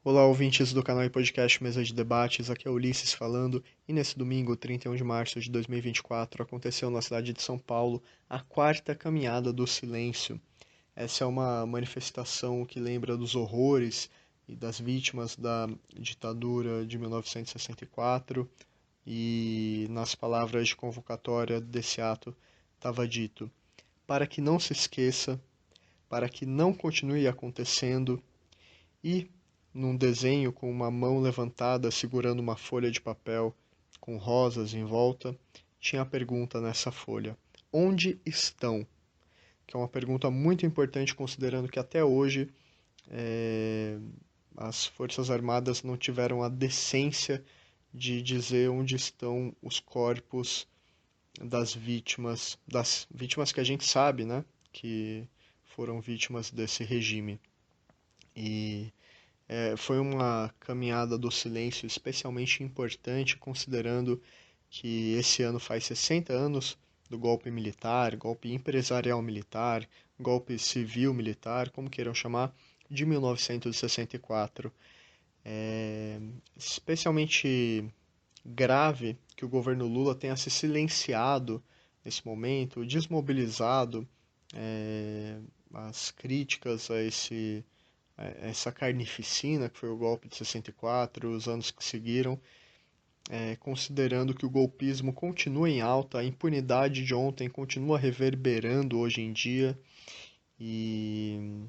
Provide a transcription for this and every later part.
Olá, ouvintes do canal e podcast Mesa de Debates, aqui é Ulisses falando, e nesse domingo, 31 de março de 2024, aconteceu na cidade de São Paulo a quarta Caminhada do Silêncio. Essa é uma manifestação que lembra dos horrores e das vítimas da ditadura de 1964, e nas palavras de convocatória desse ato estava dito: para que não se esqueça, para que não continue acontecendo, e num desenho com uma mão levantada segurando uma folha de papel com rosas em volta, tinha a pergunta nessa folha: onde estão? Que é uma pergunta muito importante, considerando que até hoje as Forças Armadas não tiveram a decência de dizer onde estão os corpos das vítimas que a gente sabe, né, que foram vítimas desse regime. E foi uma caminhada do silêncio especialmente importante, considerando que esse ano faz 60 anos do golpe militar, golpe empresarial militar, golpe civil militar, como queiram chamar, de 1964. Especialmente grave que o governo Lula tenha se silenciado nesse momento, desmobilizado as críticas a essa carnificina que foi o golpe de 64, os anos que seguiram, considerando que o golpismo continua em alta, a impunidade de ontem continua reverberando hoje em dia, e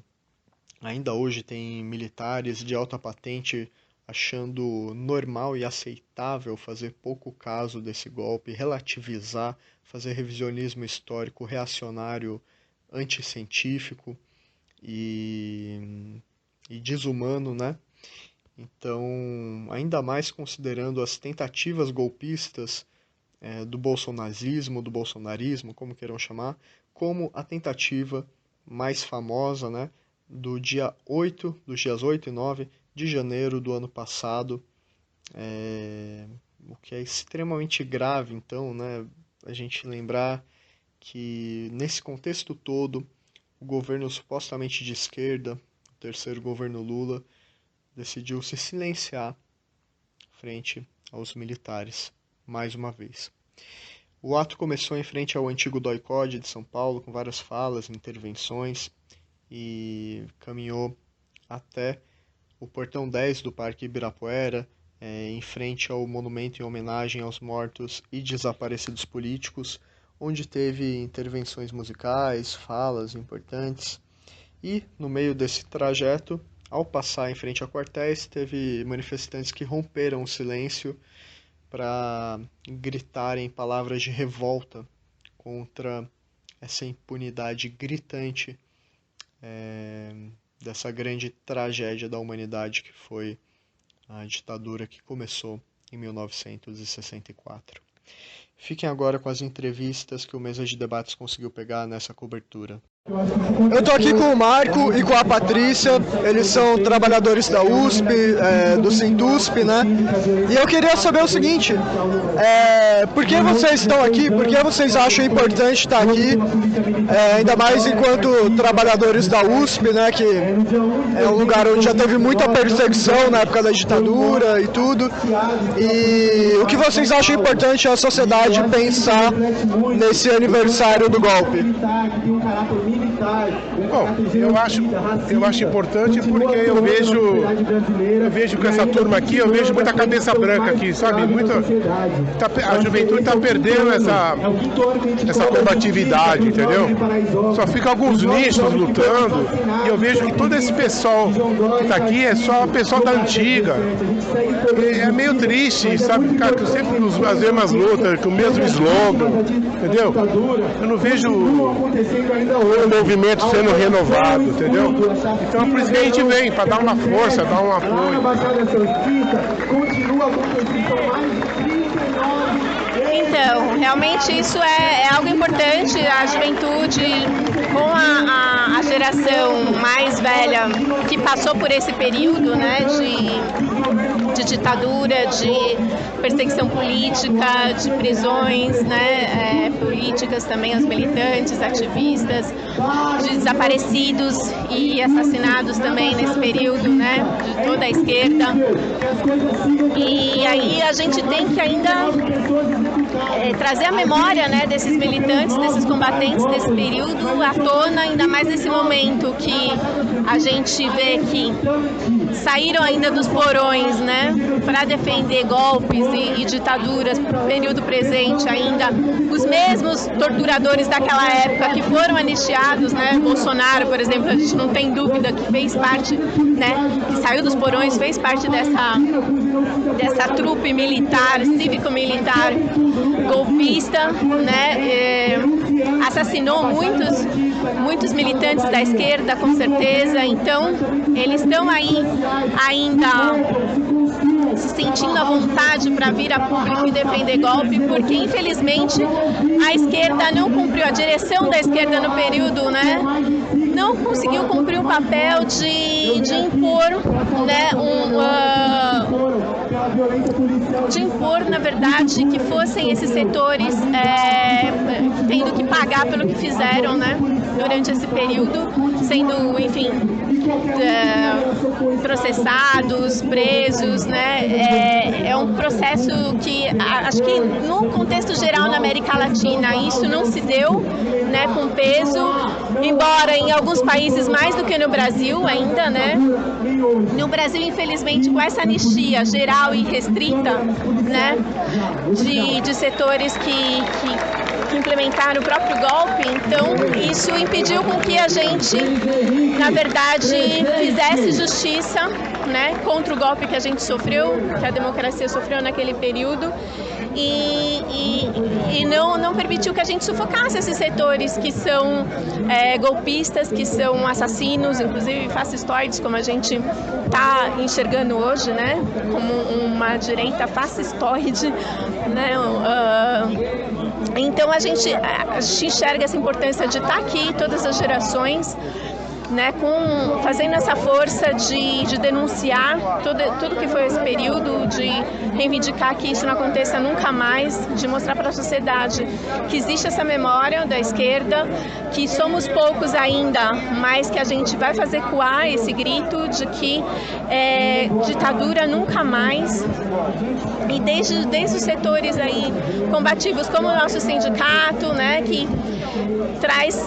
ainda hoje tem militares de alta patente achando normal e aceitável fazer pouco caso desse golpe, relativizar, fazer revisionismo histórico reacionário, anticientífico e desumano, né? Então, ainda mais considerando as tentativas golpistas do bolsonarismo, como queiram chamar, como a tentativa mais famosa, né, dos dias 8 e 9 de janeiro do ano passado, o que é extremamente grave, então, né, a gente lembrar que nesse contexto todo, o governo supostamente de esquerda, o terceiro governo Lula, decidiu se silenciar frente aos militares, mais uma vez. O ato começou em frente ao antigo DOI-CODE de São Paulo, com várias falas, intervenções, e caminhou até o portão 10 do Parque Ibirapuera, em frente ao monumento em homenagem aos mortos e desaparecidos políticos, onde teve intervenções musicais, falas importantes. E, no meio desse trajeto, ao passar em frente a quartéis, teve manifestantes que romperam o silêncio para gritarem palavras de revolta contra essa impunidade gritante dessa grande tragédia da humanidade que foi a ditadura que começou em 1964. Fiquem agora com as entrevistas que o Mesa de Debates conseguiu pegar nessa cobertura. Eu estou aqui com o Marco e com a Patrícia, eles são trabalhadores da USP, do Sintusp, né? E eu queria saber o seguinte, por que vocês estão aqui, por que vocês acham importante estar aqui, ainda mais enquanto trabalhadores da USP, né? Que é um lugar onde já teve muita perseguição na época da ditadura e tudo. E o que vocês acham importante a sociedade pensar nesse aniversário do golpe? Bom, eu acho importante porque eu vejo com essa turma aqui, eu vejo muita cabeça branca aqui, sabe? A juventude está perdendo essa combatividade, entendeu? Só fica alguns nichos lutando e eu vejo que todo esse pessoal que está aqui é só pessoal da antiga. É meio triste, sabe? Ficar sempre as mesmas lutas, com o mesmo slogan, entendeu? Eu não vejo o movimento sendo renovado, entendeu? Então por isso que a gente vem, para dar uma força, dar um apoio. A Baixada Santista continua acontecendo mais de 39 Então, realmente isso é algo importante, a juventude com a geração mais velha que passou por esse período, né, de ditadura, de perseguição política, de prisões, né, políticas também aos militantes, ativistas, de desaparecidos e assassinados também nesse período, né, de toda a esquerda. E aí a gente tem que ainda trazer a memória, né, desses militantes, desses combatentes desse período à tona, ainda mais nesse momento que a gente vê que saíram ainda dos porões, né, para defender golpes e ditaduras no período presente ainda, os mesmos torturadores daquela época que foram anistiados, né, Bolsonaro, por exemplo, a gente não tem dúvida que fez parte, né, que saiu dos porões, fez parte dessa trupe militar, cívico-militar golpista, né, assassinou muitos militantes da esquerda, com certeza. Então, eles estão aí ainda se sentindo à vontade para vir a público e defender golpe, porque infelizmente a esquerda não cumpriu, a direção da esquerda no período, né, não conseguiu cumprir o papel de impor, né, de impor, na verdade, que fossem esses setores tendo que pagar pelo que fizeram, né, durante esse período, sendo, enfim, processados, presos, né? É um processo que acho que no contexto geral na América Latina isso não se deu, né, com peso, embora em alguns países mais do que no Brasil ainda, né? No Brasil, infelizmente, com essa anistia geral e restrita, né, de setores que implementaram o próprio golpe, então isso impediu com que a gente, na verdade, fizesse justiça, né, contra o golpe que a gente sofreu, que a democracia sofreu naquele período, e não permitiu que a gente sufocasse esses setores que são golpistas, que são assassinos, inclusive fascistoides, como a gente está enxergando hoje, né, como uma direita fascistoide, né. Então a gente enxerga essa importância de estar aqui, todas as gerações, né, fazendo essa força de denunciar tudo que foi esse período, de reivindicar que isso não aconteça nunca mais, de mostrar para a sociedade que existe essa memória da esquerda, que somos poucos ainda, mas que a gente vai fazer ecoar esse grito de que ditadura nunca mais. E desde os setores aí combativos, como o nosso sindicato, né, que traz,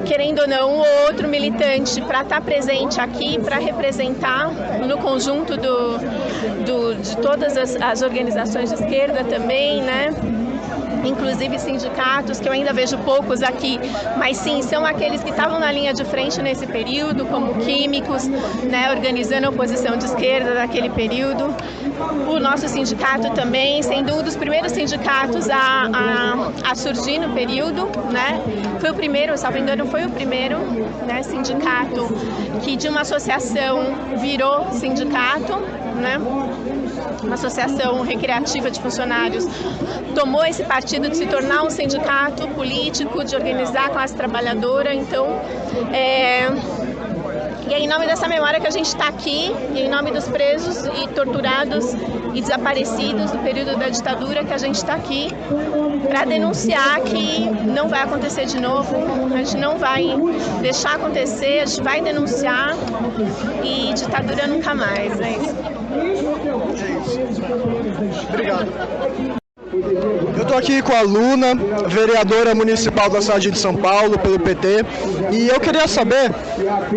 querendo ou não, um ou outro militante para estar presente aqui, para representar no conjunto de todas as organizações de esquerda também, né? Inclusive sindicatos, que eu ainda vejo poucos aqui, mas sim, são aqueles que estavam na linha de frente nesse período, como químicos, né, organizando a oposição de esquerda naquele período. O nosso sindicato também, sendo um dos primeiros sindicatos a surgir no período, né, foi o primeiro, salvo engano, foi o primeiro, né, sindicato que de uma associação virou sindicato, né, uma associação recreativa de funcionários, tomou esse partido de se tornar um sindicato político, de organizar a classe trabalhadora. Então, e é em nome dessa memória que a gente está aqui, e em nome dos presos e torturados e desaparecidos do período da ditadura, que a gente está aqui para denunciar que não vai acontecer de novo, a gente não vai deixar acontecer, a gente vai denunciar, e ditadura nunca mais. É isso. Obrigado. Eu estou aqui com a Luna, vereadora municipal da cidade de São Paulo, pelo PT, e eu queria saber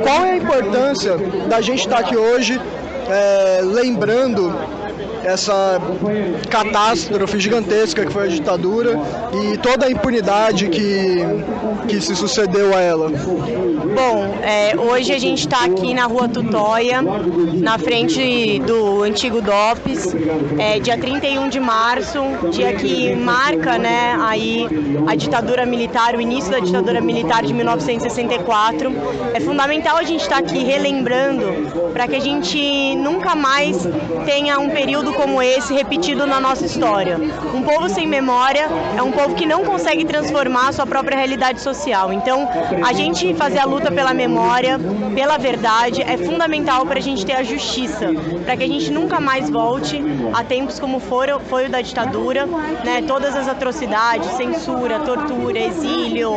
qual é a importância da gente estar aqui hoje lembrando essa catástrofe gigantesca que foi a ditadura e toda a impunidade que se sucedeu a ela. Bom, hoje a gente está aqui na Rua Tutóia, na frente do antigo DOPS, dia 31 de março, dia que marca, né, aí a ditadura militar, o início da ditadura militar de 1964. É fundamental a gente estar aqui relembrando para que a gente nunca mais tenha um período como esse repetido na nossa história. Um povo sem memória é um povo que não consegue transformar a sua própria realidade social. Então, a gente fazer a luta pela memória, pela verdade, é fundamental para a gente ter a justiça, para que a gente nunca mais volte a tempos como foi o da ditadura, né? Todas as atrocidades, censura, tortura, exílio,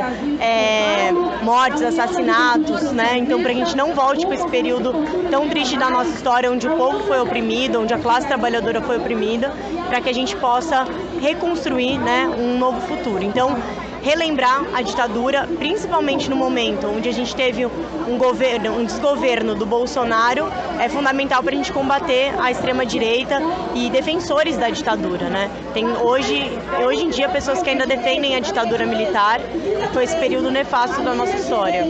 mortes, assassinatos, né? Então, para que a gente não volte com esse período tão triste da nossa história, onde o povo foi oprimido, onde a classe trabalhadora foi oprimida, para que a gente possa reconstruir, né, um novo futuro. Então, relembrar a ditadura, principalmente no momento onde a gente teve um desgoverno do Bolsonaro, é fundamental para a gente combater a extrema-direita e defensores da ditadura, né? Tem hoje em dia pessoas que ainda defendem a ditadura militar, foi esse período nefasto da nossa história.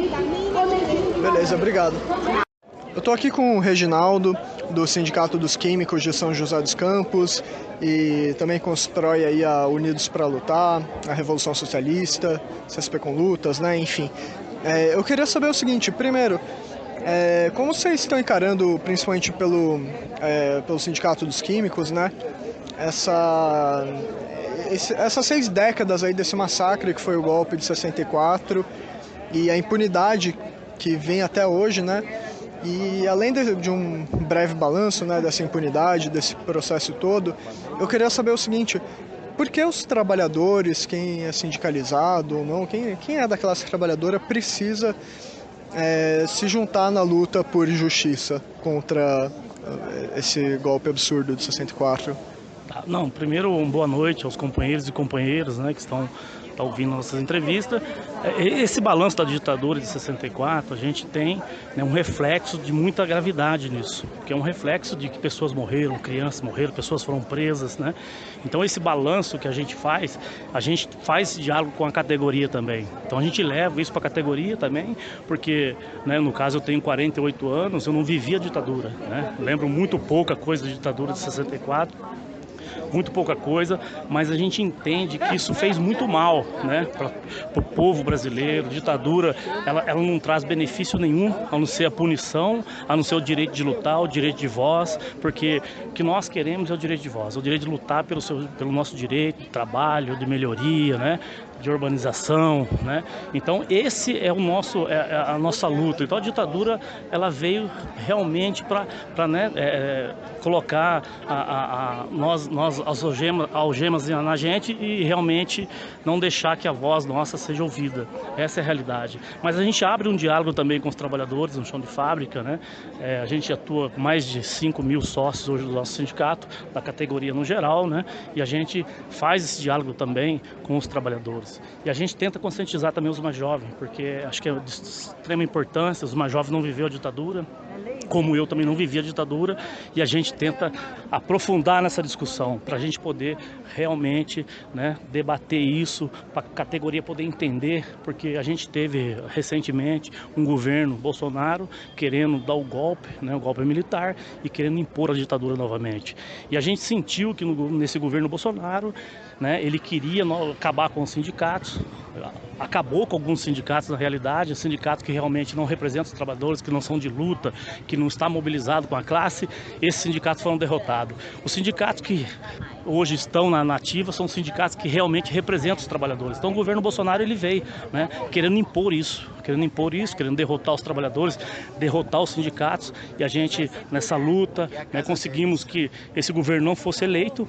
Beleza, obrigado. Eu estou aqui com o Reginaldo, do Sindicato dos Químicos de São José dos Campos, e também constrói aí a Unidos para Lutar, a Revolução Socialista, CSP com Lutas, né? Enfim. Eu queria saber o seguinte, primeiro, como vocês estão encarando, principalmente pelo Sindicato dos Químicos, né? Essas 6 décadas aí desse massacre que foi o golpe de 64 e a impunidade que vem até hoje, né? E além de um breve balanço, né, dessa impunidade, desse processo todo, eu queria saber o seguinte: por que os trabalhadores, quem é sindicalizado ou não, quem é da classe trabalhadora precisa se juntar na luta por justiça contra esse golpe absurdo de 64? Não, primeiro, boa noite aos companheiros e companheiras, né, que estão ouvindo nossas entrevistas. Esse balanço da ditadura de 64, a gente tem, né, um reflexo de muita gravidade nisso, que é um reflexo de que pessoas morreram, crianças morreram, pessoas foram presas, né? Então esse balanço que a gente faz esse diálogo com a categoria também. Então a gente leva isso para a categoria também, porque, né, no caso eu tenho 48 anos, eu não vivi a ditadura, né? Lembro muito pouca coisa da ditadura de 64. Muito pouca coisa, mas a gente entende que isso fez muito mal, né, para o povo brasileiro. A ditadura, ela não traz benefício nenhum, a não ser a punição, a não ser o direito de lutar, o direito de voz, porque o que nós queremos é o direito de voz, o direito de lutar pelo nosso direito de trabalho, de melhoria, né, de urbanização, né? Então esse é a nossa luta. Então a ditadura, ela veio realmente para colocar as algemas na gente e realmente não deixar que a voz nossa seja ouvida. Essa é a realidade. Mas a gente abre um diálogo também com os trabalhadores no chão de fábrica, né? A gente atua com mais de 5.000 sócios hoje do nosso sindicato, da categoria no geral, né? E a gente faz esse diálogo também com os trabalhadores. E a gente tenta conscientizar também os mais jovens, porque acho que é de extrema importância. Os mais jovens não viveram a ditadura, como eu também não vivi a ditadura, e a gente tenta aprofundar nessa discussão para a gente poder realmente, né, debater isso, para a categoria poder entender, porque a gente teve recentemente um governo Bolsonaro querendo dar o golpe, né, o golpe militar, e querendo impor a ditadura novamente. E a gente sentiu que nesse governo Bolsonaro, né, ele queria acabar com os sindicatos, acabou com alguns sindicatos na realidade, sindicatos que realmente não representam os trabalhadores, que não são de luta, que não está mobilizado com a classe. Esses sindicatos foram derrotados. Os sindicatos que hoje estão na ativa são sindicatos que realmente representam os trabalhadores. Então o governo Bolsonaro, ele veio, né, querendo impor isso, querendo derrotar os trabalhadores, derrotar os sindicatos, e a gente nessa luta, né, conseguimos que esse governo não fosse eleito,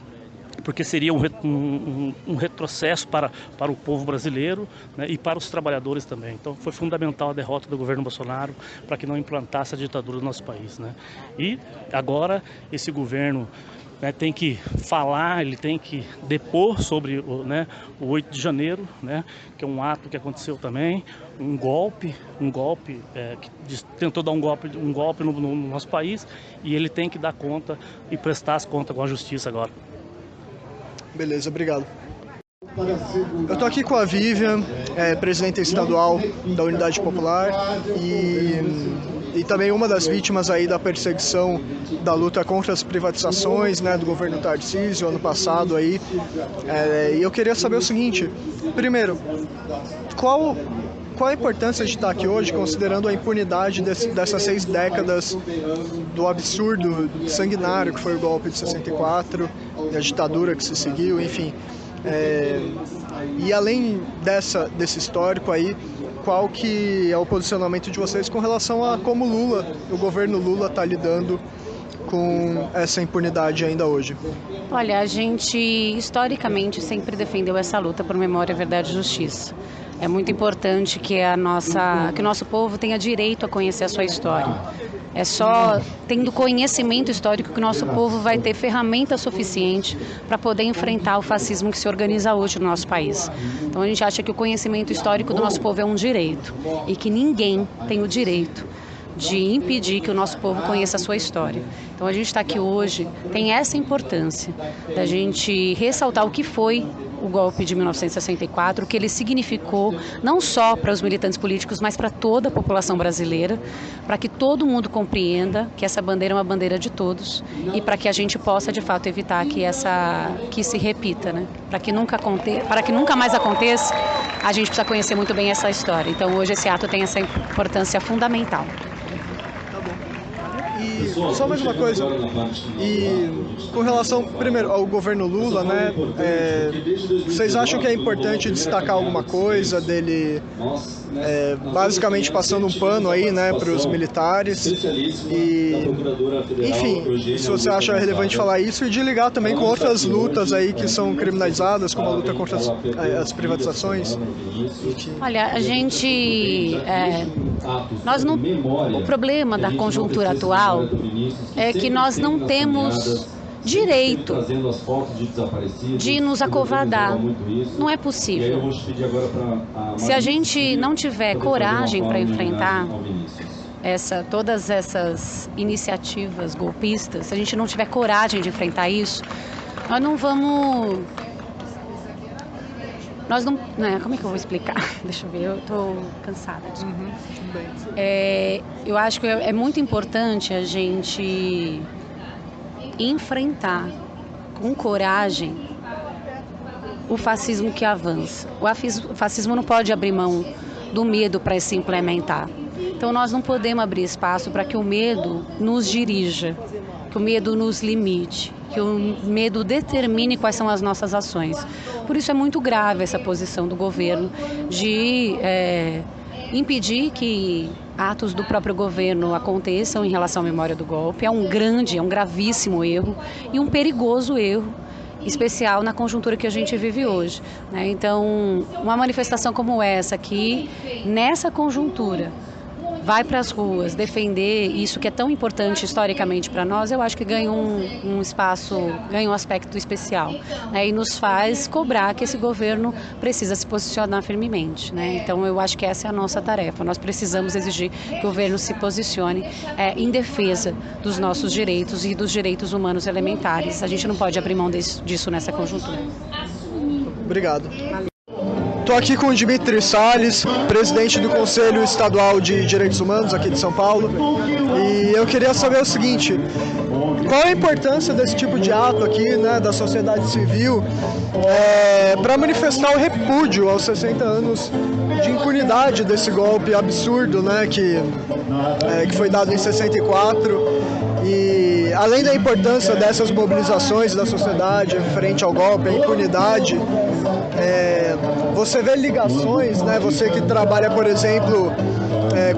porque seria um retrocesso para o povo brasileiro, né, e para os trabalhadores também. Então foi fundamental a derrota do governo Bolsonaro para que não implantasse a ditadura no nosso país, né? E agora esse governo, né, tem que falar, ele tem que depor sobre o 8 de janeiro, né, que é um ato que aconteceu também, um golpe que tentou dar um golpe no nosso país, e ele tem que dar conta e prestar as contas com a justiça agora. Beleza, obrigado. Eu estou aqui com a Vivian, presidenta estadual da Unidade Popular e também uma das vítimas aí da perseguição da luta contra as privatizações, né, do governo Tarcísio ano passado aí. E eu queria saber o seguinte: primeiro, qual qual a importância de estar aqui hoje, considerando a impunidade dessas 6 décadas do absurdo sanguinário que foi o golpe de 64 e a ditadura que se seguiu, enfim. E além desse histórico aí, qual que é o posicionamento de vocês com relação a como o governo Lula está lidando com essa impunidade ainda hoje? Olha, a gente historicamente sempre defendeu essa luta por memória, verdade e justiça. É muito importante que o nosso povo tenha direito a conhecer a sua história. É só tendo conhecimento histórico que o nosso povo vai ter ferramenta suficiente para poder enfrentar o fascismo que se organiza hoje no nosso país. Então a gente acha que o conhecimento histórico do nosso povo é um direito e que ninguém tem o direito de impedir que o nosso povo conheça a sua história. Então a gente está aqui hoje, tem essa importância da gente ressaltar o que foi o golpe de 1964, o que ele significou não só para os militantes políticos, mas para toda a população brasileira, para que todo mundo compreenda que essa bandeira é uma bandeira de todos e para que a gente possa de fato evitar que se repita, né? Para que nunca mais aconteça, a gente precisa conhecer muito bem essa história. Então hoje esse ato tem essa importância fundamental. E só mais uma coisa, e com relação, primeiro, ao governo Lula, né, vocês acham que é importante destacar alguma coisa dele, basicamente passando um pano aí, né, para os militares, e, enfim, se você acha relevante falar isso, e de ligar também com outras lutas aí que são criminalizadas, como a luta contra as privatizações? Olha, a gente... o problema da conjuntura atual é que nós não temos direito de nos acovardar. Não é possível. Se a gente não tiver coragem para enfrentar todas essas iniciativas golpistas, se a gente não tiver coragem de enfrentar isso, nós não vamos... como é que eu vou explicar? Deixa eu ver, eu estou cansada. Eu acho que é muito importante a gente enfrentar com coragem o fascismo que avança. O fascismo não pode abrir mão do medo para se implementar. Então nós não podemos abrir espaço para que o medo nos dirija, que o medo nos limite, que o medo determine quais são as nossas ações. Por isso é muito grave essa posição do governo de impedir que atos do próprio governo aconteçam em relação à memória do golpe. É um gravíssimo erro e um perigoso erro, especial na conjuntura que a gente vive hoje, né? Então, uma manifestação como essa aqui, nessa conjuntura, vai para as ruas defender isso que é tão importante historicamente para nós, eu acho que ganha um espaço, ganha um aspecto especial, né? E nos faz cobrar que esse governo precisa se posicionar firmemente, né? Então eu acho que essa é a nossa tarefa, nós precisamos exigir que o governo se posicione em defesa dos nossos direitos e dos direitos humanos elementares. A gente não pode abrir mão disso nessa conjuntura. Obrigado. Estou aqui com o Dmitry Salles, presidente do Conselho Estadual de Direitos Humanos aqui de São Paulo, e eu queria saber o seguinte: qual a importância desse tipo de ato aqui, né, da sociedade civil, para manifestar o repúdio aos 60 anos de impunidade desse golpe absurdo, né, que foi dado em 64, e além da importância dessas mobilizações da sociedade frente ao golpe, a impunidade, você vê ligações, né? Você que trabalha, por exemplo,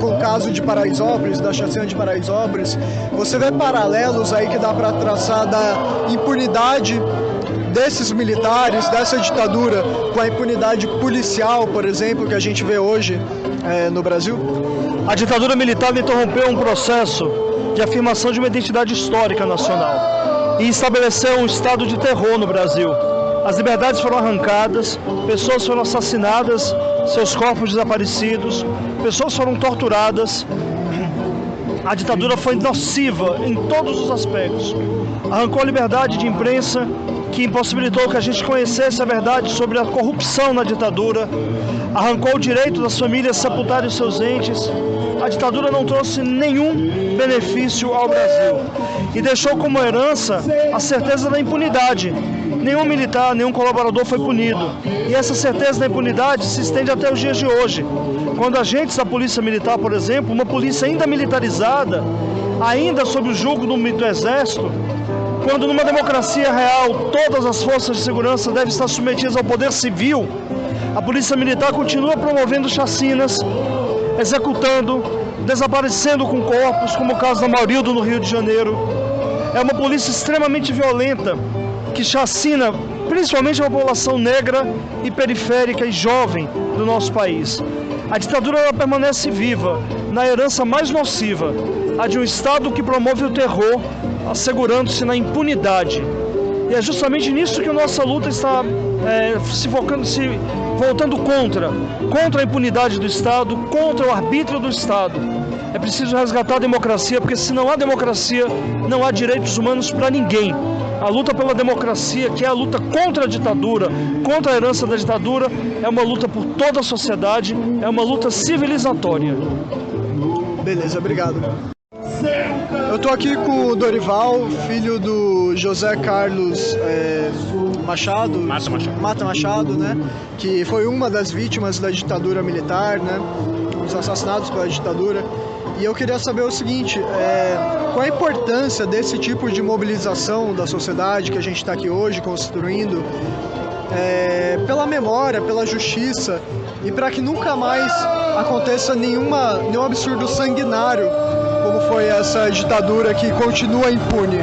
com o caso de Paraisópolis, da chacina de Paraisópolis, você vê paralelos aí que dá para traçar da impunidade desses militares, dessa ditadura, com a impunidade policial, por exemplo, que a gente vê hoje no Brasil? A ditadura militar interrompeu um processo de afirmação de uma identidade histórica nacional e estabeleceu um estado de terror no Brasil. As liberdades foram arrancadas, pessoas foram assassinadas, seus corpos desaparecidos, pessoas foram torturadas. A ditadura foi nociva em todos os aspectos. Arrancou a liberdade de imprensa, que impossibilitou que a gente conhecesse a verdade sobre a corrupção na ditadura. Arrancou o direito das famílias sepultarem os seus entes. A ditadura não trouxe nenhum benefício ao Brasil e deixou como herança a certeza da impunidade. Nenhum militar, nenhum colaborador foi punido. E essa certeza da impunidade se estende até os dias de hoje. quando agentes da Polícia Militar, por exemplo, uma polícia ainda militarizada, ainda sob o jugo do Exército, quando numa democracia real todas as forças de segurança devem estar submetidas ao poder civil, a Polícia Militar continua promovendo chacinas, executando, desaparecendo com corpos, como o caso da Maurildo no Rio de Janeiro. É uma polícia extremamente violenta, que chacina principalmente a população negra e periférica e jovem do nosso país. A ditadura ela permanece viva na herança mais nociva, a de um Estado que promove o terror, assegurando-se na impunidade. E é justamente nisso que a nossa luta está se voltando contra a impunidade do Estado, contra o arbítrio do Estado. É preciso resgatar a democracia, porque se não há democracia, não há direitos humanos para ninguém. A luta pela democracia, que é a luta contra a ditadura, contra a herança da ditadura, é uma luta por toda a sociedade, é uma luta civilizatória. Beleza, obrigado. Eu estou aqui com o Dorival, filho do José Carlos Mata Machado, né? Que foi uma das vítimas da ditadura militar, né? Os assassinados pela ditadura. E eu queria saber o seguinte, qual a importância desse tipo de mobilização da sociedade que a gente está aqui hoje construindo, pela memória, pela justiça, e para que nunca mais aconteça nenhum absurdo sanguinário, como foi essa ditadura que continua impune.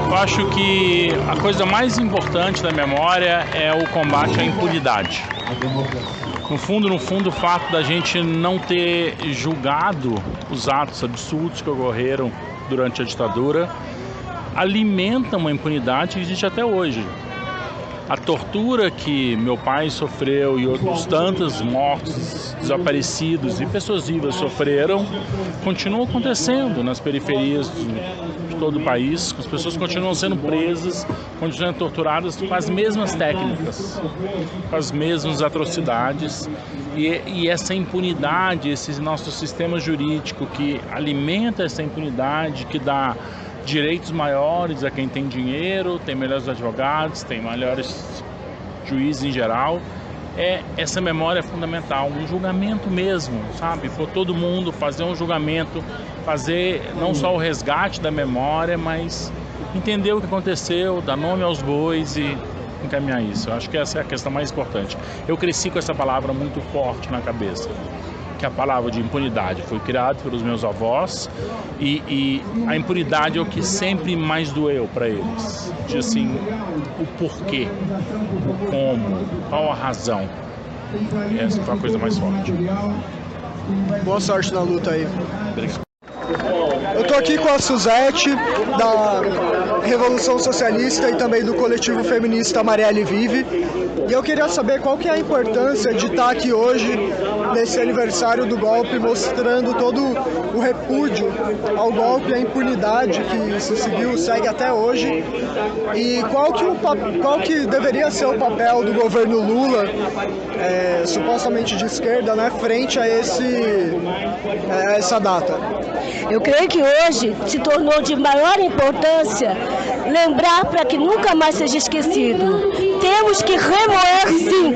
Eu acho que a coisa mais importante da memória é o combate à impunidade. No fundo, o fato da gente não ter julgado os atos absurdos que ocorreram durante a ditadura alimenta uma impunidade que existe até hoje. A tortura que meu pai sofreu e outros tantos mortos, desaparecidos e pessoas vivas sofreram, continua acontecendo nas periferias de todo o país. As pessoas continuam sendo presas, continuam sendo torturadas com as mesmas técnicas, com as mesmas atrocidades. E essa impunidade, esse nosso sistema jurídico que alimenta essa impunidade, que dá direitos maiores a quem tem dinheiro, tem melhores advogados, tem melhores juízes em geral, essa memória é fundamental, um julgamento mesmo, sabe? Por todo mundo fazer um julgamento, fazer não só o resgate da memória, mas entender o que aconteceu, dar nome aos bois e encaminhar isso. Eu acho que essa é a questão mais importante. Eu cresci com essa palavra muito forte na cabeça, que a palavra de impunidade foi criada pelos meus avós e a impunidade é o que sempre mais doeu para eles. De assim, o porquê, o como, qual a razão. Essa foi a coisa mais forte. Boa sorte na luta aí. Eu estou aqui com a Suzete, da Revolução Socialista e também do coletivo feminista Marielle Vive. E eu queria saber qual que é a importância de estar aqui hoje, nesse aniversário do golpe, mostrando todo o repúdio ao golpe, a impunidade que se seguiu, segue até hoje. E qual que deveria ser o papel do governo Lula, supostamente de esquerda, né, frente a essa data? Eu creio que hoje se tornou de maior importância lembrar para que nunca mais seja esquecido. Temos que remoer, sim,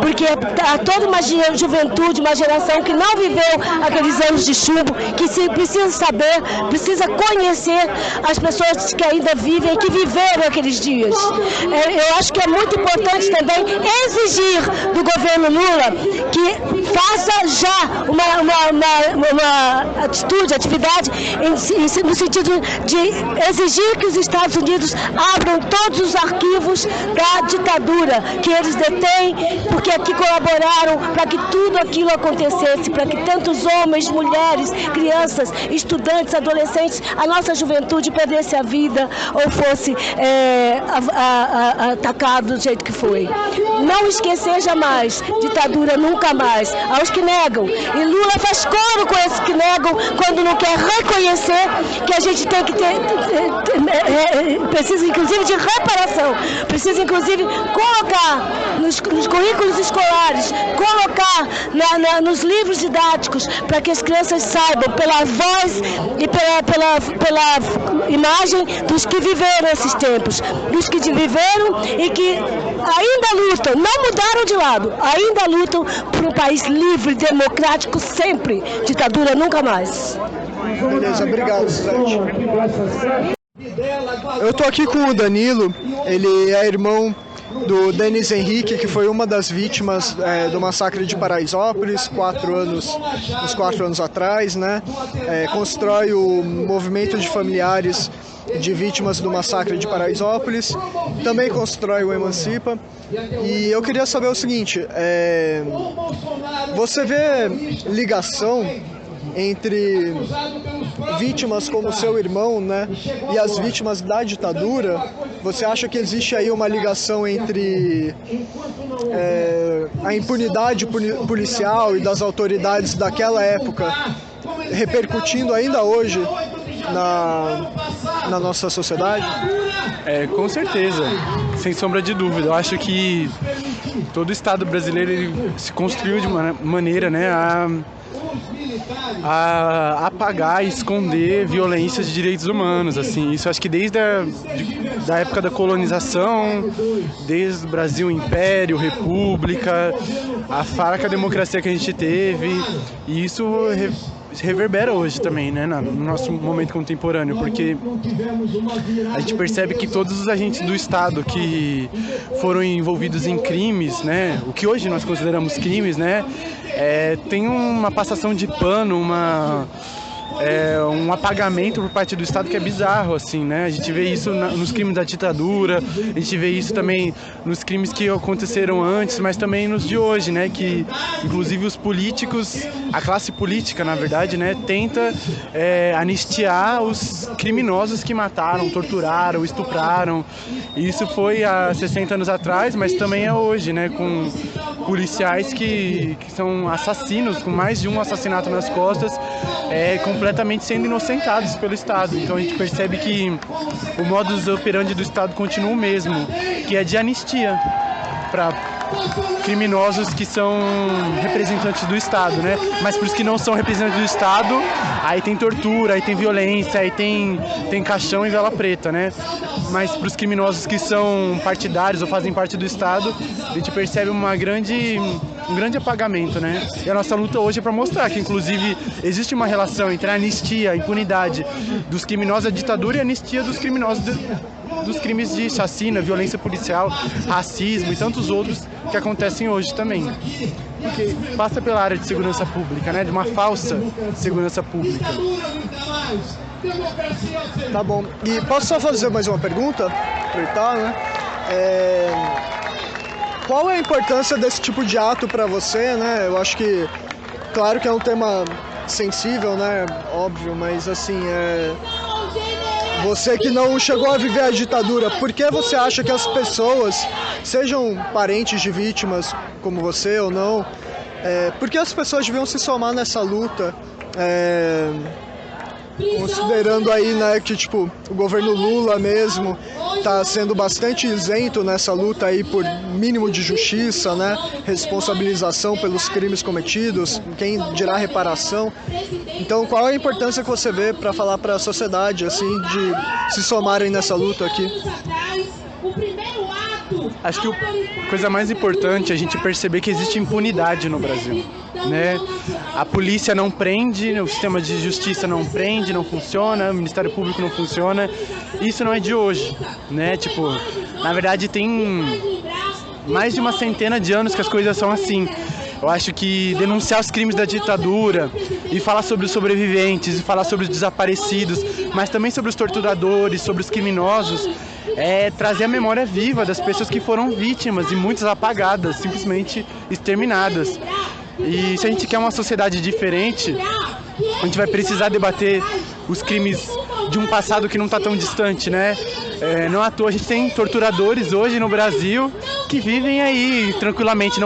porque há toda uma juventude, uma geração que não viveu aqueles anos de chumbo, que precisa saber, precisa conhecer as pessoas que ainda vivem, que viveram aqueles dias. Eu acho que é muito importante também exigir do governo Lula que faça já uma atividade no sentido de exigir que os Estados Unidos abram todos os arquivos da ditadura que eles detêm, porque aqui colaboraram para que tudo aquilo acontecesse, para que tantos homens, mulheres, crianças, estudantes, adolescentes, a nossa juventude perdesse a vida ou fosse atacado do jeito que foi. Não esquecer jamais, ditadura nunca mais, aos que negam. E Lula faz coro com esses que negam quando não quer reconhecer que a gente tem que precisa inclusive de reparação, precisa inclusive colocar nos currículos escolares, colocar nos livros didáticos, para que as crianças saibam pela voz e pela imagem dos que viveram esses tempos, dos que viveram e que ainda lutam, não mudaram de lado, ainda lutam por um país livre, democrático sempre. Ditadura nunca mais. Beleza, obrigado, Suzete. Eu tô aqui com o Danilo, ele é irmão do Denis Henrique, que foi uma das vítimas do massacre de Paraisópolis, uns 4 anos atrás, né? Constrói o movimento de familiares de vítimas do massacre de Paraisópolis, também constrói o Emancipa. E eu queria saber o seguinte, você vê ligação entre vítimas como seu irmão, né, e as vítimas da ditadura? Você acha que existe aí uma ligação entre a impunidade policial e das autoridades daquela época repercutindo ainda hoje na nossa sociedade? Com certeza, sem sombra de dúvida. Eu acho que todo o Estado brasileiro ele se construiu de uma maneira, né, a apagar e esconder violências de direitos humanos, assim. Isso acho que desde da época da colonização, desde o Brasil Império, República, a fraca democracia que a gente teve, e isso reverbera hoje também, né, no nosso momento contemporâneo, porque a gente percebe que todos os agentes do Estado que foram envolvidos em crimes, né, o que hoje nós consideramos crimes, né, tem uma passação de pano, um apagamento por parte do Estado que é bizarro, assim, né? A gente vê isso nos crimes da ditadura, a gente vê isso também nos crimes que aconteceram antes, mas também nos de hoje, né? Que, inclusive, os políticos, a classe política, na verdade, né? Tenta anistiar os criminosos que mataram, torturaram, estupraram. E isso foi há 60 anos atrás, mas também é hoje, né? Com policiais que são assassinos, com mais de um assassinato nas costas, completamente sendo inocentados pelo Estado. Então a gente percebe que o modus operandi do Estado continua o mesmo, que é de anistia para criminosos que são representantes do Estado, né? Mas para os que não são representantes do Estado, aí tem tortura, aí tem violência, aí tem caixão e vela preta, né? Mas para os criminosos que são partidários ou fazem parte do Estado, a gente percebe um grande apagamento, né? E a nossa luta hoje é para mostrar que, inclusive, existe uma relação entre a anistia, a impunidade dos criminosos da ditadura e a anistia dos criminosos dos crimes de chacina, violência policial, racismo e tantos outros que acontecem hoje também. Porque passa pela área de segurança pública, né? De uma falsa segurança pública. Tá bom. E posso só fazer mais uma pergunta? Aproveitar, né? Qual é a importância desse tipo de ato para você, né? Eu acho que, claro que é um tema sensível, né? Óbvio, mas assim, você que não chegou a viver a ditadura, por que você acha que as pessoas, sejam parentes de vítimas como você ou não, por que as pessoas deviam se somar nessa luta? Considerando aí, né, que tipo, o governo Lula mesmo está sendo bastante isento nessa luta aí por mínimo de justiça, né, responsabilização pelos crimes cometidos, quem dirá reparação. Então, qual é a importância que você vê para falar para a sociedade, assim, de se somarem nessa luta aqui? Acho que a coisa mais importante é a gente perceber que existe impunidade no Brasil, né? A polícia não prende, o sistema de justiça não prende, não funciona, o Ministério Público não funciona. Isso não é de hoje, né? Tipo, na verdade tem mais de uma centena de anos que as coisas são assim. Eu acho que denunciar os crimes da ditadura e falar sobre os sobreviventes, e falar sobre os desaparecidos, mas também sobre os torturadores, sobre os criminosos, trazer a memória viva das pessoas que foram vítimas e muitas apagadas, simplesmente exterminadas. E se a gente quer uma sociedade diferente, a gente vai precisar debater os crimes de um passado que não está tão distante, né? Não à toa a gente tem torturadores hoje no Brasil que vivem aí tranquilamente,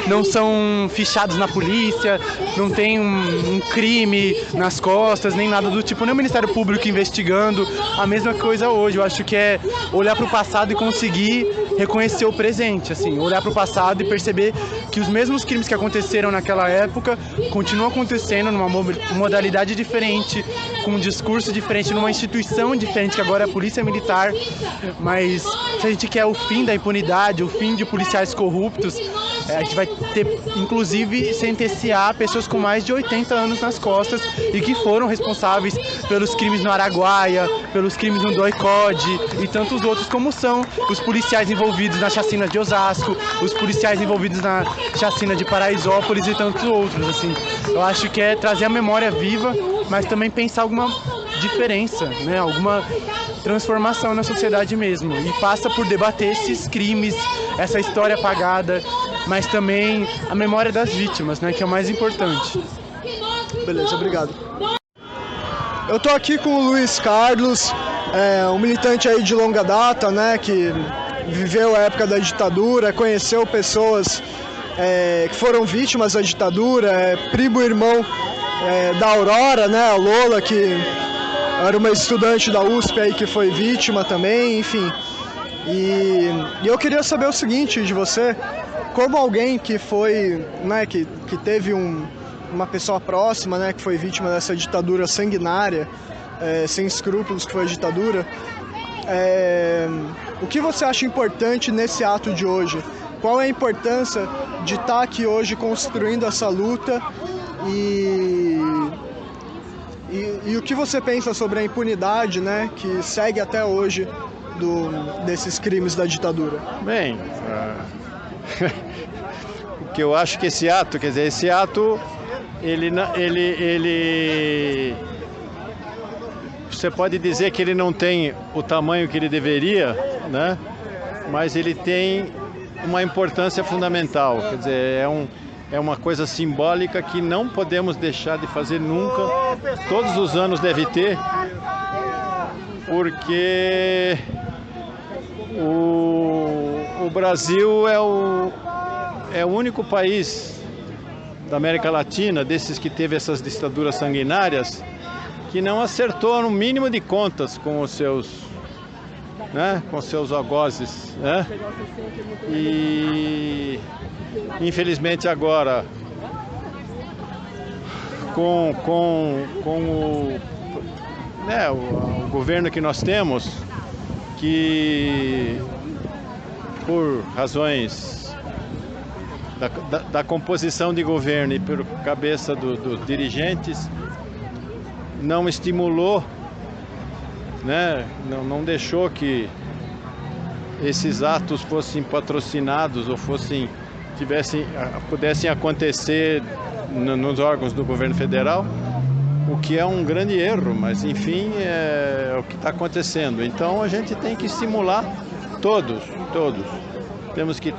não são fichados na polícia, não tem um crime nas costas, nem nada do tipo, nem o Ministério Público investigando. A mesma coisa hoje, eu acho que é olhar para o passado e conseguir reconhecer o presente, assim, olhar para o passado e perceber que os mesmos crimes que aconteceram naquela época continuam acontecendo numa modalidade diferente, com um discurso diferente, numa instituição diferente, que agora é a Polícia Militar. Mas se a gente quer o fim da impunidade, o fim de policiais corruptos, a gente vai ter, inclusive, sentenciar pessoas com mais de 80 anos nas costas e que foram responsáveis pelos crimes no Araguaia, pelos crimes no Doicode e tantos outros, como são os policiais envolvidos na chacina de Osasco, os policiais envolvidos na chacina de Paraisópolis e tantos outros, assim. Eu acho que é trazer a memória viva, mas também pensar alguma diferença, né? Alguma transformação na sociedade mesmo. E passa por debater esses crimes, essa história apagada, mas também a memória das vítimas, né? Que é o mais importante. Beleza, obrigado. Eu tô aqui com o Luiz Carlos, um militante aí de longa data, né? Que viveu a época da ditadura, conheceu pessoas que foram vítimas da ditadura, primo e irmão da Aurora, né? A Lola, que era uma estudante da USP aí que foi vítima também, enfim. E eu queria saber o seguinte de você, como alguém que foi, né, que teve uma pessoa próxima, né, que foi vítima dessa ditadura sanguinária, sem escrúpulos, que foi a ditadura, o que você acha importante nesse ato de hoje? Qual é a importância de estar aqui hoje construindo essa luta e o que você pensa sobre a impunidade, né, que segue até hoje desses crimes da ditadura? Bem, o que eu acho que esse ato, ele você pode dizer que ele não tem o tamanho que ele deveria, né? Mas ele tem uma importância fundamental, quer dizer, é uma coisa simbólica que não podemos deixar de fazer nunca. Todos os anos deve ter, porque o Brasil é o único país da América Latina, desses que teve essas ditaduras sanguinárias, que não acertou no mínimo de contas com os seus, né, com seus algozes, né? E infelizmente agora com o governo que nós temos, que por razões da composição de governo e por cabeça dos dirigentes, não estimulou, né, não deixou que esses atos fossem patrocinados ou pudessem acontecer nos órgãos do governo federal, o que é um grande erro, mas enfim, é o que está acontecendo. Então a gente tem que estimular todos. Temos que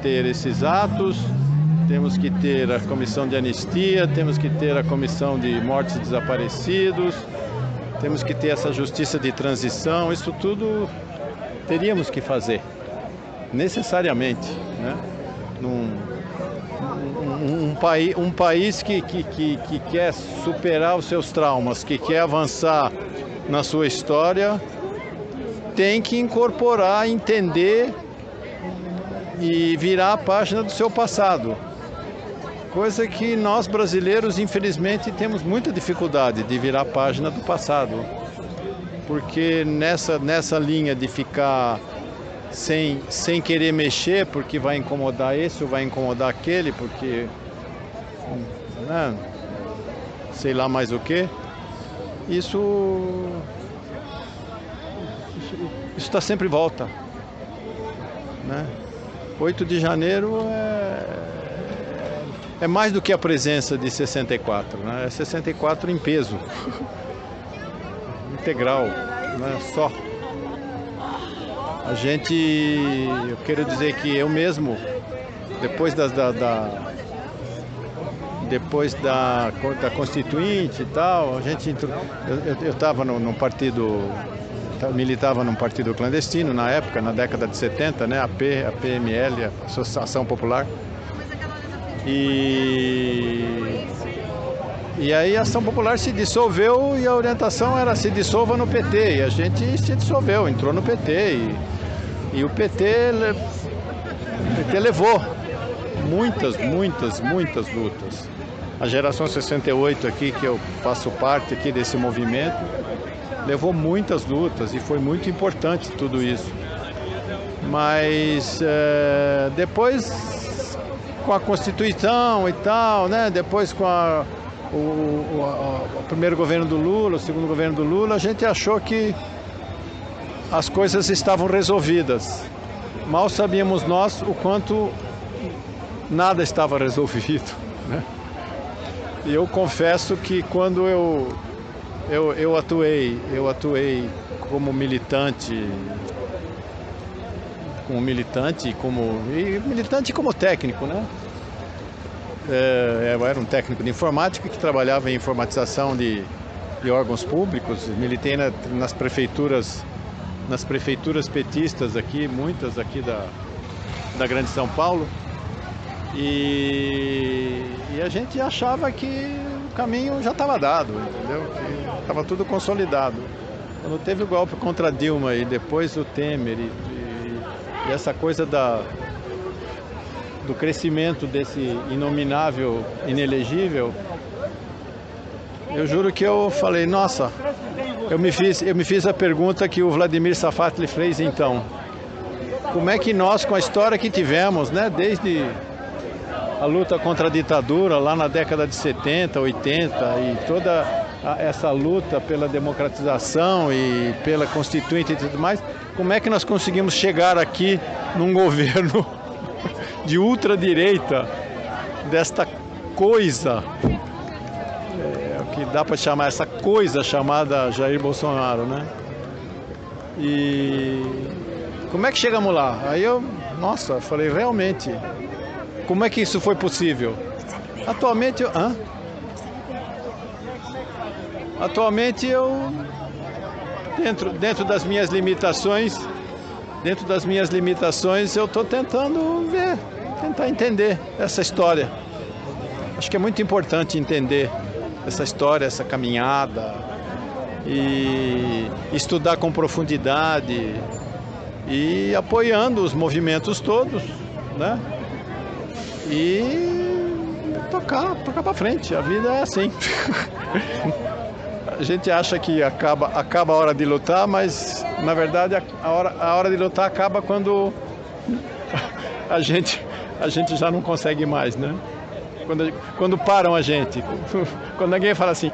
ter esses atos, temos que ter a comissão de anistia, temos que ter a comissão de mortos e desaparecidos, temos que ter essa justiça de transição. Isso tudo teríamos que fazer, necessariamente, né? Um país que quer superar os seus traumas, que quer avançar na sua história, tem que incorporar, entender e virar a página do seu passado. Coisa que nós brasileiros, infelizmente, temos muita dificuldade de virar a página do passado. Porque nessa linha de ficar sem querer mexer, porque vai incomodar esse ou vai incomodar aquele, porque, né, sei lá mais o que, isso está sempre em volta, né? 8 de janeiro é mais do que a presença de 64, né? É 64 em peso, integral, né? Só. Eu quero dizer que eu mesmo, depois da Constituinte e tal, eu estava num partido, militava num partido clandestino na época, na década de 70, né, a PML, a Associação Popular. E aí a Ação Popular se dissolveu e a orientação era se dissolva no PT. E a gente se dissolveu, entrou no PT. E o PT levou muitas lutas. A geração 68 aqui, que eu faço parte aqui desse movimento, levou muitas lutas e foi muito importante tudo isso. Mas depois, com a Constituição e tal, né? Depois com o primeiro governo do Lula, o segundo governo do Lula, a gente achou que as coisas estavam resolvidas. Mal sabíamos nós o quanto nada estava resolvido, né? E eu confesso que quando eu atuei como militante e como técnico, né? Eu era um técnico de informática que trabalhava em informatização de órgãos públicos. Militei nas prefeituras petistas aqui, muitas aqui da Grande São Paulo. E a gente achava que o caminho já estava dado, entendeu? Que estava tudo consolidado. Quando teve o golpe contra Dilma e depois o Temer e essa coisa do crescimento desse inominável, inelegível, eu juro que eu falei, nossa, eu me fiz a pergunta que o Vladimir Safatli fez então. Como é que nós, com a história que tivemos, né, desde a luta contra a ditadura lá na década de 70, 80 e toda essa luta pela democratização e pela Constituinte e tudo mais, como é que nós conseguimos chegar aqui num governo de ultradireita, desta coisa, o que dá para chamar essa coisa chamada Jair Bolsonaro, né? E como é que chegamos lá? Aí eu, nossa, falei, realmente, como é que isso foi possível? Atualmente eu dentro das minhas limitações, eu estou tentando tentar entender essa história. Acho que é muito importante entender essa história, essa caminhada, e estudar com profundidade e apoiando os movimentos todos, né? E tocar para frente. A vida é assim. A gente acha que acaba a hora de lutar, mas na verdade a hora de lutar acaba quando a gente já não consegue mais, né? Quando param a gente, quando alguém fala assim,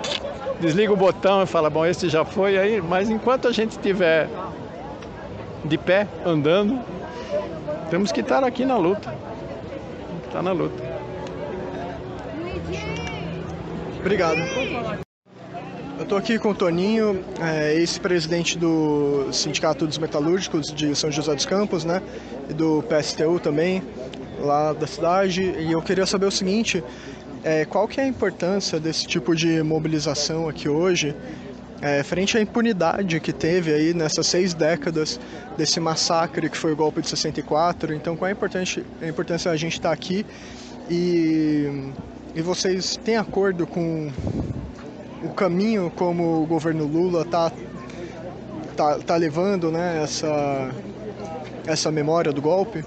desliga o botão e fala, bom, esse já foi aí, mas enquanto a gente estiver de pé, andando, temos que estar aqui na luta. Está na luta. Obrigado. Eu estou aqui com o Toninho, ex-presidente do Sindicato dos Metalúrgicos de São José dos Campos, né? E do PSTU também, lá da cidade. E eu queria saber o seguinte, qual que é a importância desse tipo de mobilização aqui hoje, frente à impunidade que teve aí nessas 6 décadas desse massacre que foi o golpe de 64. Então, qual é a importância a gente estar aqui e vocês têm acordo com o caminho como o governo Lula tá levando, né, essa memória do golpe?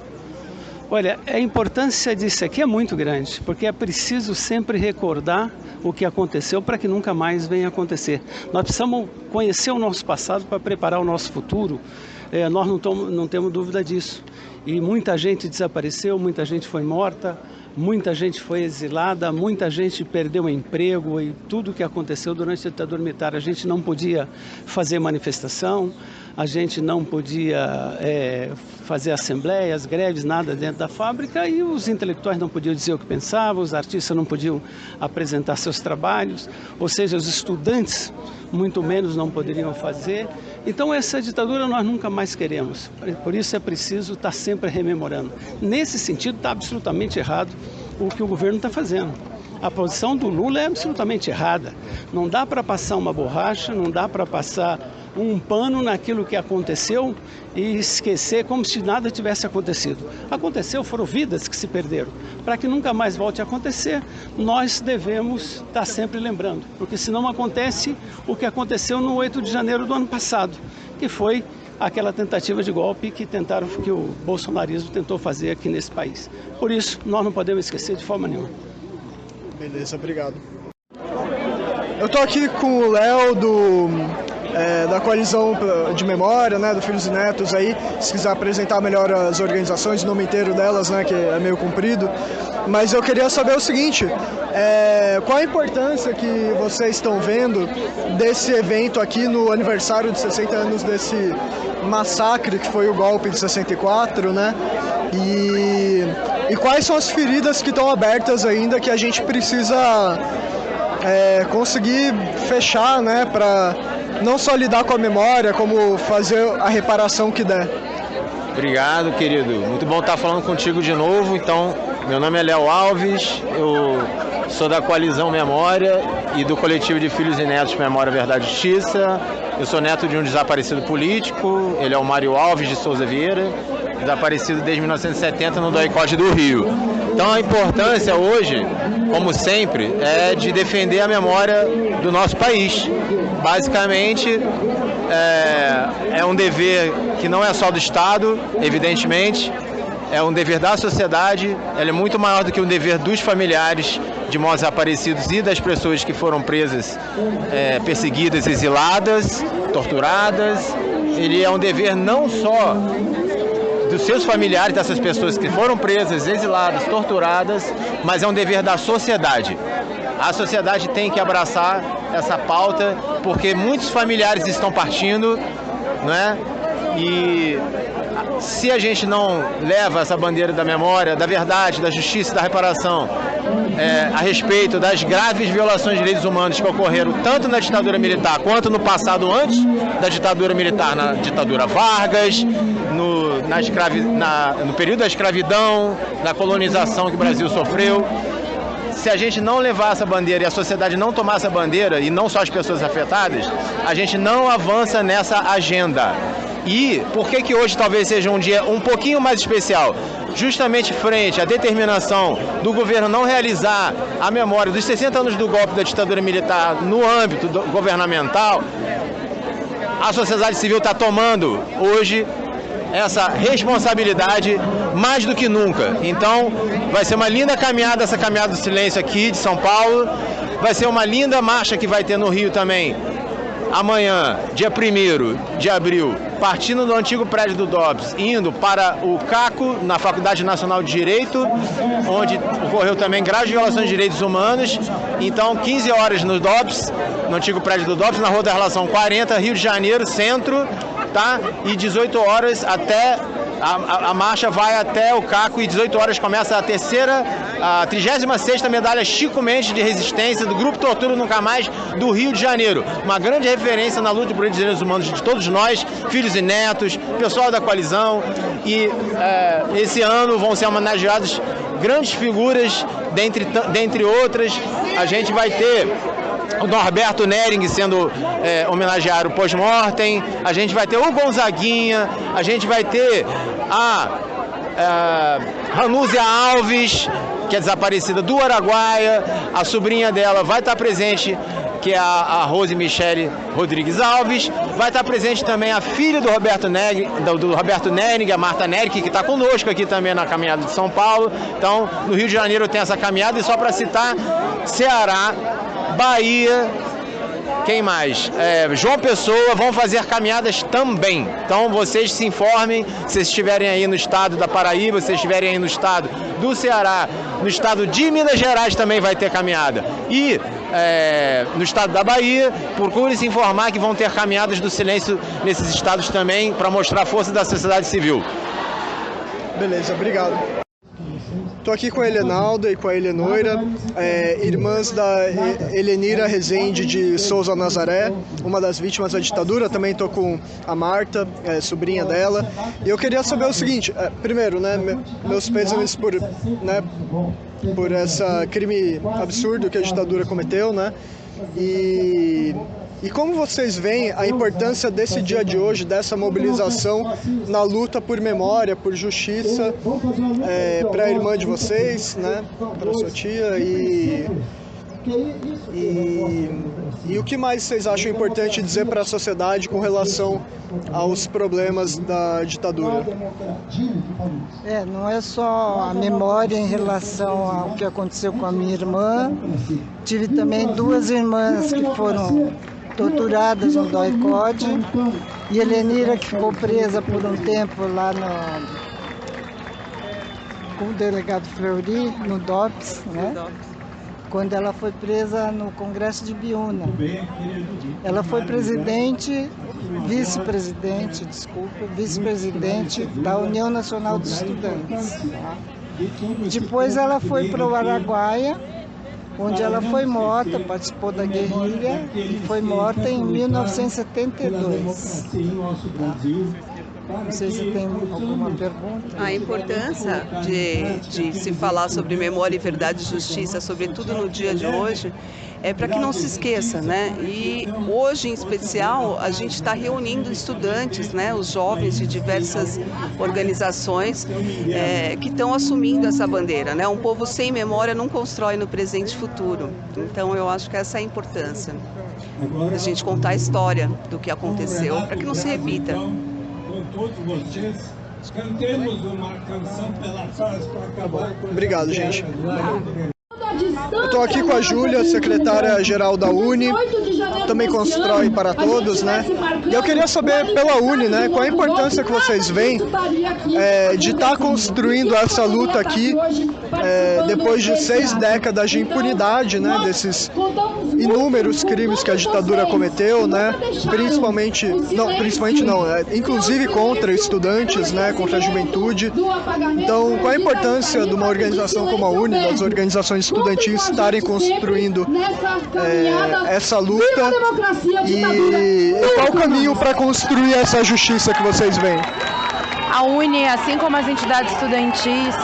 Olha, a importância disso aqui é muito grande, porque é preciso sempre recordar o que aconteceu para que nunca mais venha acontecer. Nós precisamos conhecer o nosso passado para preparar o nosso futuro. Nós não temos dúvida disso. E muita gente desapareceu, muita gente foi morta, muita gente foi exilada, muita gente perdeu o emprego e tudo o que aconteceu durante a ditadura militar. A gente não podia fazer manifestação, a gente não podia fazer assembleias, greves, nada dentro da fábrica, e os intelectuais não podiam dizer o que pensavam, os artistas não podiam apresentar seus trabalhos, ou seja, os estudantes muito menos não poderiam fazer. Então essa ditadura nós nunca mais queremos, por isso é preciso estar sempre rememorando. Nesse sentido está absolutamente errado o que o governo está fazendo. A posição do Lula é absolutamente errada. Não dá para passar uma borracha, não dá para passar um pano naquilo que aconteceu e esquecer como se nada tivesse acontecido. Aconteceu, foram vidas que se perderam. Para que nunca mais volte a acontecer, nós devemos estar sempre lembrando, porque senão acontece o que aconteceu no 8 de janeiro do ano passado, que foi aquela tentativa de golpe que o bolsonarismo tentou fazer aqui nesse país. Por isso, nós não podemos esquecer de forma nenhuma. Beleza, obrigado. Eu tô aqui com o Léo da Coalizão de Memória, né, do Filhos e Netos aí, se quiser apresentar melhor as organizações, o nome inteiro delas, né, que é meio comprido. Mas eu queria saber o seguinte, qual a importância que vocês estão vendo desse evento aqui no aniversário de 60 anos desse massacre que foi o golpe de 64, né? E quais são as feridas que estão abertas ainda que a gente precisa conseguir fechar, né? Para não só lidar com a memória, como fazer a reparação que der. Obrigado, querido. Muito bom estar falando contigo de novo. Então, meu nome é Léo Alves, eu sou da Coalizão Memória e do coletivo de Filhos e Netos Memória, Verdade e Justiça. Eu sou neto de um desaparecido político, ele é o Mário Alves de Souza Vieira, desaparecido desde 1970 no DOI-CODE do Rio. Então a importância hoje, como sempre, é de defender a memória do nosso país. Basicamente, é um dever que não é só do Estado, evidentemente, é um dever da sociedade, ela é muito maior do que um dever dos familiares de mortos desaparecidos e das pessoas que foram presas, perseguidas, exiladas, torturadas. Ele é um dever não só dos seus familiares, dessas pessoas que foram presas, exiladas, torturadas, mas é um dever da sociedade. A sociedade tem que abraçar essa pauta, porque muitos familiares estão partindo, né? E se a gente não leva essa bandeira da memória, da verdade, da justiça e da reparação a respeito das graves violações de direitos humanos que ocorreram tanto na ditadura militar quanto no passado antes da ditadura militar, na ditadura Vargas, no período da escravidão, da colonização que o Brasil sofreu. Se a gente não levar essa bandeira e a sociedade não tomar essa bandeira, e não só as pessoas afetadas, a gente não avança nessa agenda. E por que hoje talvez seja um dia um pouquinho mais especial? Justamente frente à determinação do governo não realizar a memória dos 60 anos do golpe da ditadura militar no âmbito governamental, a sociedade civil está tomando hoje essa responsabilidade mais do que nunca. Então, vai ser uma linda caminhada, essa caminhada do silêncio aqui de São Paulo. Vai ser uma linda marcha que vai ter no Rio também, amanhã, dia 1º de abril, partindo do antigo prédio do DOPS, indo para o CACO, na Faculdade Nacional de Direito, onde ocorreu também graves violações de direitos humanos. Então, 15 horas no DOPS, no antigo prédio do DOPS, na Rua da Relação 40, Rio de Janeiro, centro, tá? E 18 horas até... A marcha vai até o CACO e 18 horas começa a 36ª medalha Chico Mendes de resistência do Grupo Tortura Nunca Mais do Rio de Janeiro. Uma grande referência na luta por direitos humanos de todos nós, filhos e netos, pessoal da coalizão. E esse ano vão ser homenageadas grandes figuras, dentre outras. A gente vai ter o Norberto Nering sendo homenageado pós-mortem, a gente vai ter o Gonzaguinha, a gente vai ter a Ranúzia Alves, que é desaparecida do Araguaia, a sobrinha dela vai estar presente, que é a Rose Michele Rodrigues Alves, vai estar presente também a filha do Roberto Nering, a Marta Nering, que está conosco aqui também na caminhada de São Paulo. Então, no Rio de Janeiro tem essa caminhada, e só para citar, Ceará, Bahia, quem mais? João Pessoa vão fazer caminhadas também. Então vocês se informem, se vocês estiverem aí no estado da Paraíba, se vocês estiverem aí no estado do Ceará, no estado de Minas Gerais também vai ter caminhada. E no estado da Bahia, procure se informar que vão ter caminhadas do silêncio nesses estados também, para mostrar a força da sociedade civil. Beleza, obrigado. Estou aqui com a Helenalda e com a Helenoira, irmãs da Helenira Rezende de Souza Nazaré, uma das vítimas da ditadura. Também estou com a Marta, sobrinha dela. E eu queria saber o seguinte, primeiro, né, meus pêsames por esse crime absurdo que a ditadura cometeu, né? E como vocês veem a importância desse dia de hoje, dessa mobilização na luta por memória, por justiça, para a irmã de vocês, né, para a sua tia, e o que mais vocês acham importante dizer para a sociedade com relação aos problemas da ditadura? Não é só a memória em relação ao que aconteceu com a minha irmã. Tive também duas irmãs que foram torturadas no DOI-CODE, e Helenira, que ficou presa por um tempo lá com o delegado Fleury, no DOPS, né? Quando ela foi presa no Congresso de Biúna. Ela foi vice-presidente da União Nacional dos Estudantes. Depois ela foi para o Araguaia, onde ela foi morta, participou da guerrilha e foi morta em 1972. Não sei se tem alguma pergunta. A importância de se falar sobre memória, verdade e justiça, sobretudo no dia de hoje, é para que não se esqueça, né? E hoje, em especial, a gente está reunindo estudantes, né? Os jovens de diversas organizações que estão assumindo essa bandeira, né? Um povo sem memória não constrói no presente e futuro. Então, eu acho que essa é a importância, a gente contar a história do que aconteceu, para que não se repita. Todos vocês, cantemos uma canção pela paz para acabar com... Obrigado, gente. Eu estou aqui com a Júlia, secretária-geral da UNE, também Constrói para Todos, né? E eu queria saber pela UNE, né, qual a importância que vocês veem de estar construindo essa luta aqui depois de 6 décadas de impunidade, né, desses inúmeros crimes que a ditadura cometeu, né, inclusive contra estudantes, né, contra a juventude. Então, qual a importância de uma organização como a UNE, das organizações estudantis, estarem construindo essa luta e qual o caminho para construir essa justiça que vocês veem? A UNE, assim como as entidades estudantis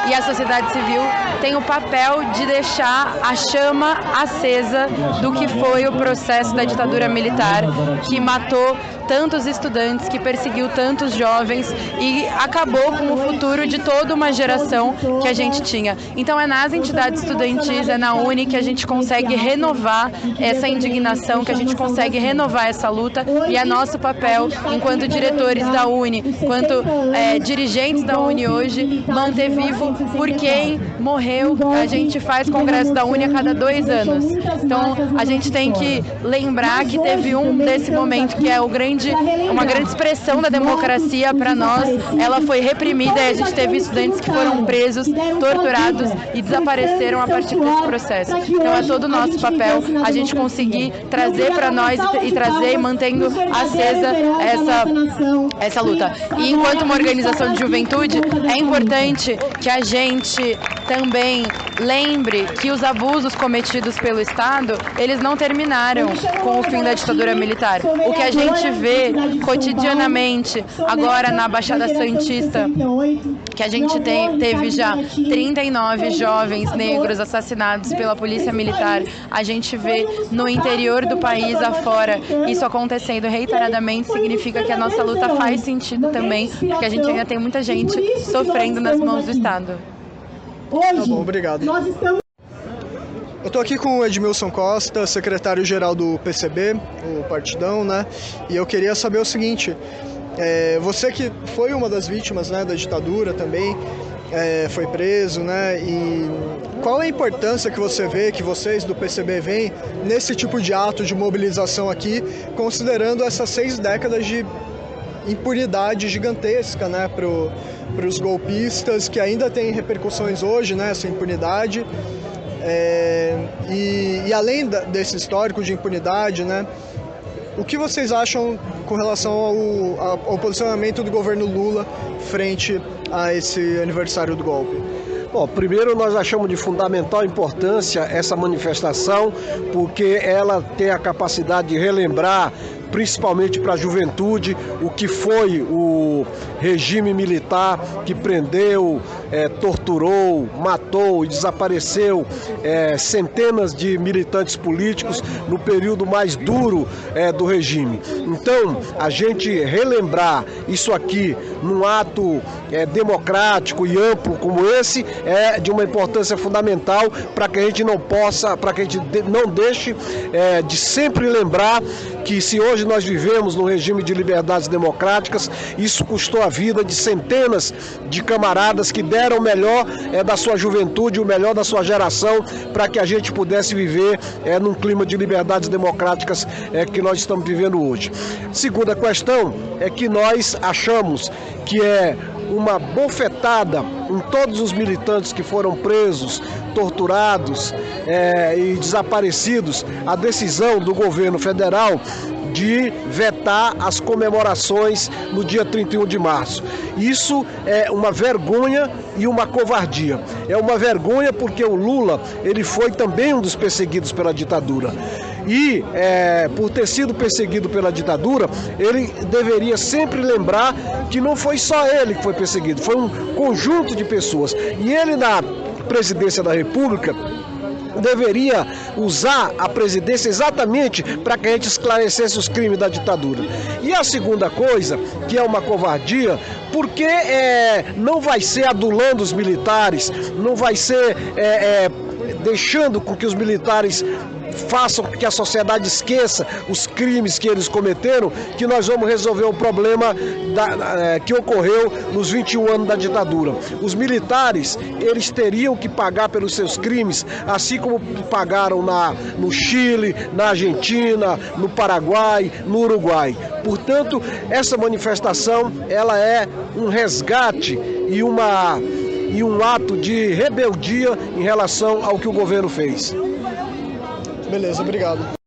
e a sociedade civil, tem o papel de deixar a chama acesa do que foi o processo da ditadura militar, que matou tantos estudantes, que perseguiu tantos jovens e acabou com o futuro de toda uma geração que a gente tinha. Então é nas entidades estudantis, é na UNE que a gente consegue renovar essa indignação, que a gente consegue renovar essa luta, e é nosso papel, enquanto diretores da UNE, enquanto dirigentes da UNE hoje, manter vivo por quem morreu. A gente faz congresso da UNE a cada 2 anos. Então a gente tem que lembrar que teve desse momento que é uma grande expressão da democracia para nós. Ela foi reprimida e a gente teve estudantes que foram presos, torturados e desapareceram a partir desse processo. Então é todo o nosso papel a gente conseguir trazer para nós e trazer, mantendo acesa essa luta. E enquanto uma organização de juventude, é importante que a gente também lembre que os abusos cometidos pelo Estado, eles não terminaram com o fim da ditadura militar. O que a gente vê cotidianamente agora na Baixada Santista, que a gente teve já 39 jovens negros assassinados pela polícia militar, a gente vê no interior do país afora isso acontecendo reiteradamente, significa que a nossa luta faz sentido também, porque a gente ainda tem muita gente sofrendo nas mãos do Estado. Tá bom, obrigado. Eu estou aqui com o Edmilson Costa, secretário-geral do PCB, o Partidão, né? E eu queria saber o seguinte, você que foi uma das vítimas, né, da ditadura também, foi preso, né? E qual a importância que você vê, que vocês do PCB veem nesse tipo de ato de mobilização aqui, considerando essas 6 décadas de impunidade gigantesca, né, para os golpistas, que ainda tem repercussões hoje, né, essa impunidade, e além desse histórico de impunidade, né, o que vocês acham com relação ao posicionamento do governo Lula frente a esse aniversário do golpe? Bom, primeiro nós achamos de fundamental importância essa manifestação, porque ela tem a capacidade de relembrar, principalmente para a juventude, o que foi o regime militar que prendeu, torturou, matou e desapareceu centenas de militantes políticos no período mais duro do regime. Então, a gente relembrar isso aqui num ato democrático e amplo como esse é de uma importância fundamental para que a gente não deixe de sempre lembrar que se hoje Hoje nós vivemos num regime de liberdades democráticas, isso custou a vida de centenas de camaradas que deram o melhor da sua juventude, o melhor da sua geração, para que a gente pudesse viver num clima de liberdades democráticas que nós estamos vivendo hoje. Segunda questão é que nós achamos que é uma bofetada em todos os militantes que foram presos, torturados e desaparecidos, a decisão do governo federal de vetar as comemorações no dia 31 de março. Isso é uma vergonha e uma covardia. É uma vergonha porque o Lula, ele foi também um dos perseguidos pela ditadura. E, por ter sido perseguido pela ditadura, ele deveria sempre lembrar que não foi só ele que foi perseguido, foi um conjunto de pessoas. E ele, na presidência da República, deveria usar a presidência exatamente para que a gente esclarecesse os crimes da ditadura. E a segunda coisa, que é uma covardia, porque não vai ser adulando os militares, não vai ser deixando com que os militares façam que a sociedade esqueça os crimes que eles cometeram, que nós vamos resolver o problema que ocorreu nos 21 anos da ditadura. Os militares, eles teriam que pagar pelos seus crimes, assim como pagaram no Chile, na Argentina, no Paraguai, no Uruguai. Portanto, essa manifestação, ela é um resgate e um ato de rebeldia em relação ao que o governo fez. Beleza, obrigado.